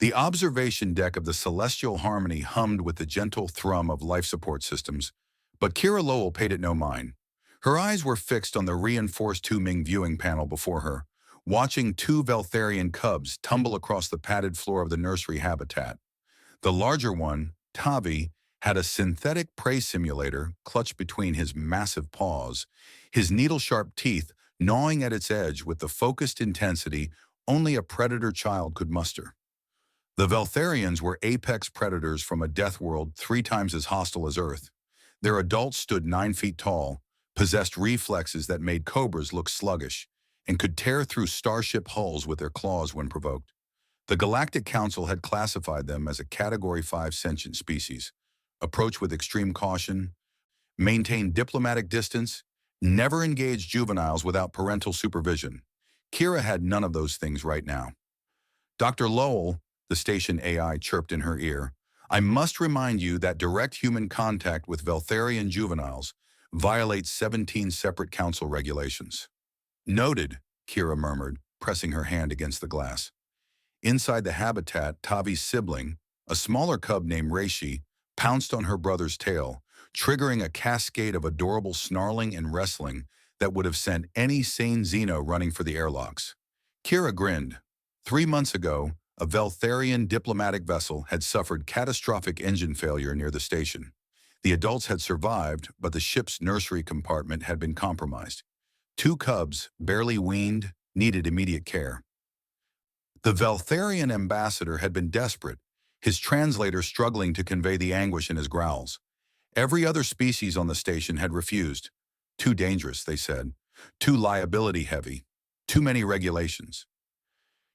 The observation deck of the Celestial Harmony hummed with the gentle thrum of life support systems, but Kira Lowell paid it no mind. Her eyes were fixed on the reinforced Ming viewing panel before her, watching two Veltharian cubs tumble across the padded floor of the nursery habitat. The larger one, Tavi, had a synthetic prey simulator clutched between his massive paws, his needle-sharp teeth gnawing at its edge with the focused intensity only a predator child could muster. The Veltharians were apex predators from a death world 3 times as hostile as Earth. Their adults stood 9 feet tall, possessed reflexes that made cobras look sluggish, and could tear through starship hulls with their claws when provoked. The Galactic Council had classified them as a Category 5 sentient species. Approach with extreme caution, maintain diplomatic distance, never engage juveniles without parental supervision. Kira had none of those things right now. Dr. Lowell, the station AI chirped in her ear, I must remind you that direct human contact with Veltharian juveniles violates 17 separate council regulations. Noted, Kira murmured, pressing her hand against the glass. Inside the habitat, Tavi's sibling, a smaller cub named Reishi, pounced on her brother's tail, triggering a cascade of adorable snarling and wrestling that would have sent any sane Xeno running for the airlocks. Kira grinned. 3 months ago, a Veltharian diplomatic vessel had suffered catastrophic engine failure near the station. The adults had survived, but the ship's nursery compartment had been compromised. 2 cubs, barely weaned, needed immediate care. The Veltharian ambassador had been desperate, his translator struggling to convey the anguish in his growls. Every other species on the station had refused. Too dangerous, they said. Too liability-heavy. Too many regulations.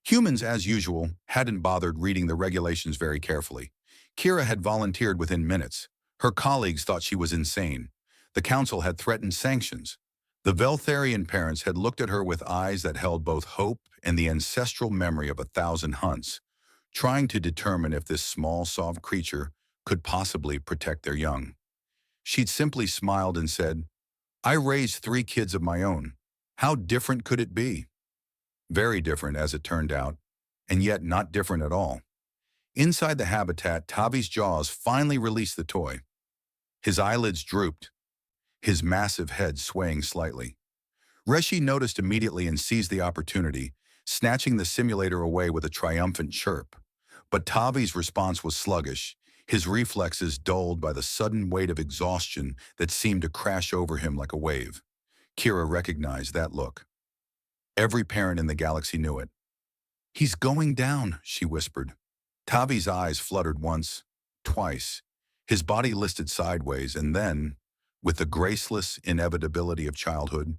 Humans, as usual, hadn't bothered reading the regulations very carefully. Kira had volunteered within minutes. Her colleagues thought she was insane. The council had threatened sanctions. The Veltharian parents had looked at her with eyes that held both hope and the ancestral memory of 1,000 hunts, trying to determine if this small, soft creature could possibly protect their young. She'd simply smiled and said, I raised 3 kids of my own. How different could it be? Very different, as it turned out, and yet not different at all. Inside the habitat, Tavi's jaws finally released the toy. His eyelids drooped, his massive head swaying slightly. Reshi noticed immediately and seized the opportunity, snatching the simulator away with a triumphant chirp. But Tavi's response was sluggish, his reflexes dulled by the sudden weight of exhaustion that seemed to crash over him like a wave. Kira recognized that look. Every parent in the galaxy knew it. He's going down, she whispered. Tavi's eyes fluttered once, twice. His body listed sideways, and then, with the graceless inevitability of childhood,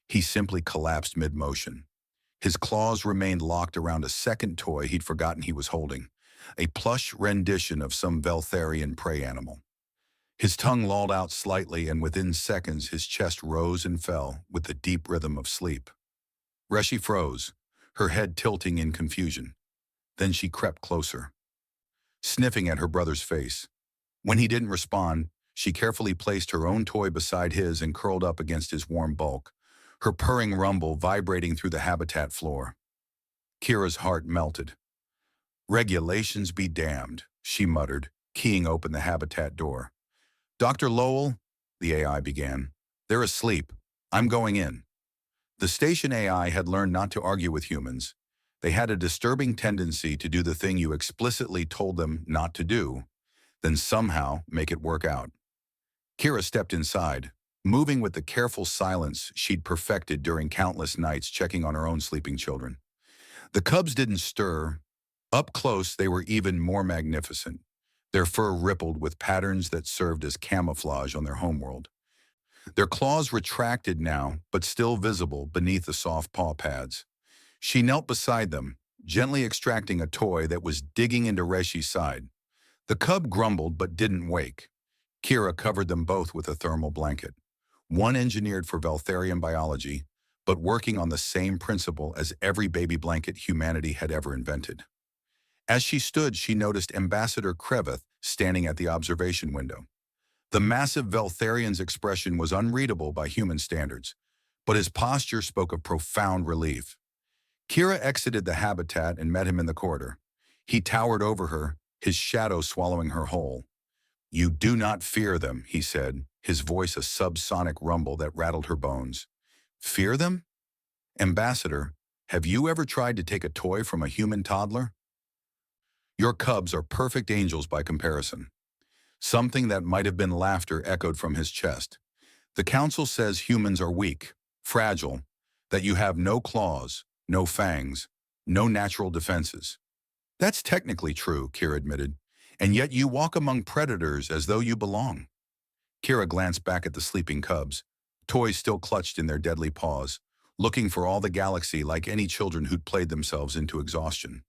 he simply collapsed mid-motion. His claws remained locked around a second toy he'd forgotten he was holding, a plush rendition of some Veltharian prey animal. His tongue lolled out slightly, and within seconds his chest rose and fell with the deep rhythm of sleep. Reshi froze, her head tilting in confusion. Then she crept closer, sniffing at her brother's face. When he didn't respond, she carefully placed her own toy beside his and curled up against his warm bulk, her purring rumble vibrating through the habitat floor. Kira's heart melted. Regulations be damned, she muttered, keying open the habitat door. Dr. Lowell, the AI began. They're asleep. I'm going in. The station AI had learned not to argue with humans. They had a disturbing tendency to do the thing you explicitly told them not to do, then somehow make it work out. Kira stepped inside, moving with the careful silence she'd perfected during countless nights checking on her own sleeping children. The cubs didn't stir. Up close, they were even more magnificent. Their fur rippled with patterns that served as camouflage on their homeworld. Their claws retracted now, but still visible beneath the soft paw pads. She knelt beside them, gently extracting a toy that was digging into Reshi's side. The cub grumbled but didn't wake. Kira covered them both with a thermal blanket, one engineered for Veltharian biology, but working on the same principle as every baby blanket humanity had ever invented. As she stood, she noticed Ambassador Kreveth standing at the observation window. The massive Veltharian's expression was unreadable by human standards, but his posture spoke of profound relief. Kira exited the habitat and met him in the corridor. He towered over her, his shadow swallowing her whole. "You do not fear them," he said, his voice a subsonic rumble that rattled her bones. "Fear them? Ambassador, have you ever tried to take a toy from a human toddler? Your cubs are perfect angels by comparison." Something that might have been laughter echoed from his chest. "The council says humans are weak, fragile, that you have no claws, no fangs, no natural defenses." "That's technically true," Kira admitted, "and yet you walk among predators as though you belong." Kira glanced back at the sleeping cubs, toys still clutched in their deadly paws, looking for all the galaxy like any children who'd played themselves into exhaustion.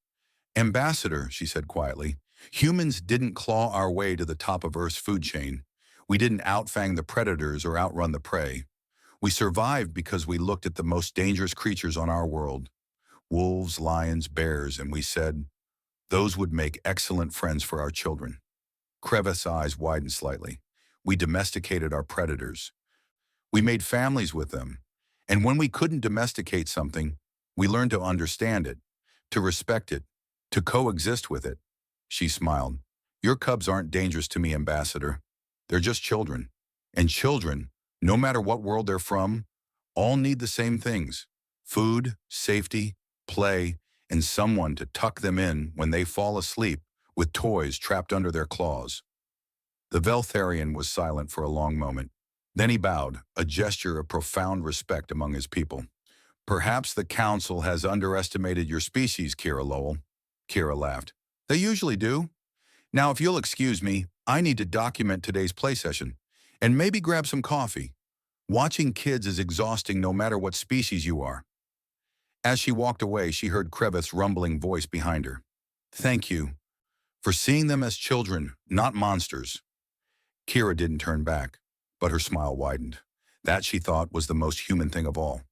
"Ambassador," she said quietly, "humans didn't claw our way to the top of Earth's food chain. We didn't outfang the predators or outrun the prey. We survived because we looked at the most dangerous creatures on our world, wolves, lions, bears, and we said, those would make excellent friends for our children." Creva's eyes widened slightly. "We domesticated our predators. We made families with them. And when we couldn't domesticate something, we learned to understand it, to respect it, to coexist with it." She smiled. "Your cubs aren't dangerous to me, Ambassador. They're just children. And children, no matter what world they're from, all need the same things: food, safety, play, and someone to tuck them in when they fall asleep with toys trapped under their claws." The Veltharian was silent for a long moment. Then he bowed, a gesture of profound respect among his people. "Perhaps the Council has underestimated your species, Kira Lowell." Kira laughed. "They usually do. Now, if you'll excuse me, I need to document today's play session, and maybe grab some coffee. Watching kids is exhausting no matter what species you are." As she walked away, she heard Krevith's rumbling voice behind her. "Thank you for seeing them as children, not monsters." Kira didn't turn back, but her smile widened. That, she thought, was the most human thing of all.